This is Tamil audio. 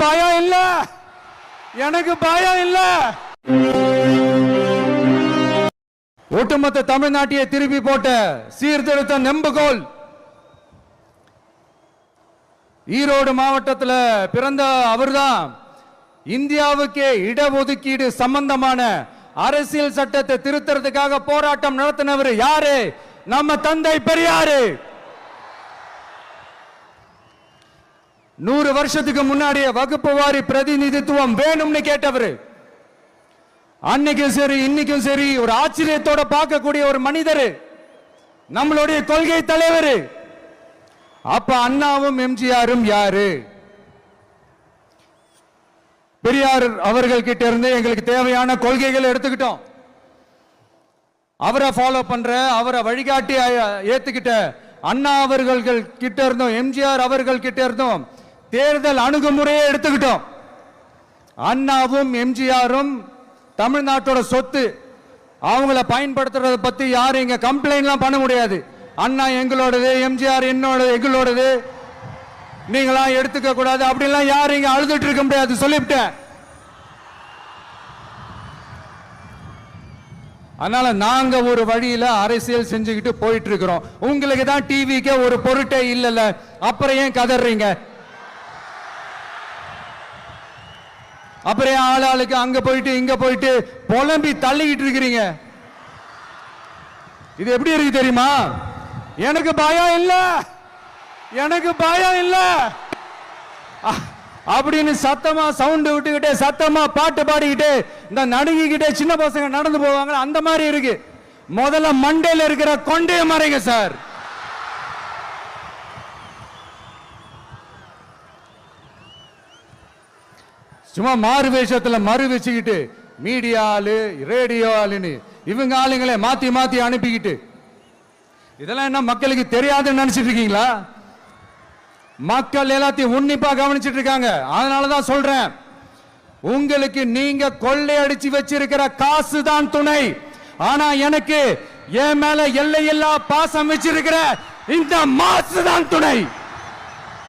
பயம் இல்ல, எனக்கு பயம் இல்ல. ஒட்டுமொத்த தமிழ்நாட்டையே திருப்பி போட்ட சீர்திருத்த நெம்புகோல் ஈரோடு மாவட்டத்தில் பிறந்த அவர்தான் இந்தியாவுக்கே இடஒதுக்கீடு சம்பந்தமான அரசியல் சட்டத்தை திருத்தறதுக்காக போராட்டம் நடத்தினவர் யாரு? நம்ம தந்தை பெரியாரு. 100 வருஷத்துக்கு முன்னாடியே வகுப்பு வாரி பிரதிநிதித்துவம் வேணும்னு கேட்டவர். அன்னைக்கும் சரி இன்னைக்கும் சரி ஒரு ஆச்சரியத்தோட பார்க்கக்கூடிய ஒரு மனிதர், நம்மளுடைய கொள்கை தலைவர். அப்ப அண்ணாவும் எம்ஜிஆரும் யாரு? பெரியார் அவர்கள் கிட்ட இருந்து எங்களுக்கு தேவையான கொள்கைகளை எடுத்துக்கிட்டோம். அவரை ஃபாலோ பண்ற, அவரை வழிகாட்டி ஏத்துக்கிட்ட அண்ணா அவர்கள் கிட்ட இருந்தோம், எம்ஜிஆர் அவர்கள் கிட்ட இருந்தோம் தேர்தல் அணுகுமுறையை எடுத்துக்கிட்டோம். அண்ணாவும் எம்ஜிஆரும் தமிழ்நாட்டோட சொத்து. அவங்கள பயன்படுத்துறத பத்தி யாரும் இங்க கம்ப்ளைண்ட்லாம் பண்ண முடியாது. அண்ணா எங்களோடது, எம்ஜிஆர் எங்களோடது, நீங்களா எடுத்துக்க கூடாது அப்படிலாம் யாரும் இங்க அழுதுட்டு இருக்க முடியாது, சொல்லிவிட்டேன். அதனால நாங்க ஒரு வழியில அரசியல் செஞ்சுக்கிட்டு போயிட்டு இருக்கிறோம். உங்களுக்கு தான் டிவிக்கு ஒரு பொருட்டே இல்லைல்ல, அப்புறம் ஏன் கதறீங்க? அப்புறம் ஆளாளுக்கு அங்க போயிட்டு இங்க போயிட்டு புலம்பி தள்ளிக்கிட்டு இருக்கிறீங்க. இது எப்படி இருக்கு தெரியுமா? எனக்கு பயம் இல்ல, எனக்கு பயம் இல்ல அப்படின்னு சத்தமா சவுண்ட் விட்டுக்கிட்டே சத்தமா பாட்டு பாடிக்கிட்டு இந்த நடுங்கிக்கிட்டே சின்ன பசங்க நடந்து போவாங்க, அந்த மாதிரி இருக்கு. முதல்ல மண்டையில இருக்கிற கொண்டைய மறைங்க சார். சும்மா மாறு வேஷத்துல மறு வச்சுக்கிட்டு மீடியா ஆளு, ரேடியோ ஆளுன்னு இவங்க ஆளுங்களே மாத்தி மாத்தி அனுப்பிக்கிட்டு இதெல்லாம் என்ன மக்களுக்கு தெரியாதுன்னு நினைச்சிட்டு இருக்கீங்களா? மக்கள் எல்லாத்தையும் உன்னிப்பா கவனிச்சிட்டு இருக்காங்க. அதனாலதான் சொல்றேன், உங்களுக்கு நீங்க கொள்ளையடிச்சு வச்சிருக்கிற காசு தான் துணை. ஆனா எனக்கு என் மேல எல்லையில்லா பாசம் வச்சிருக்கிற இந்த மாசு தான் துணை.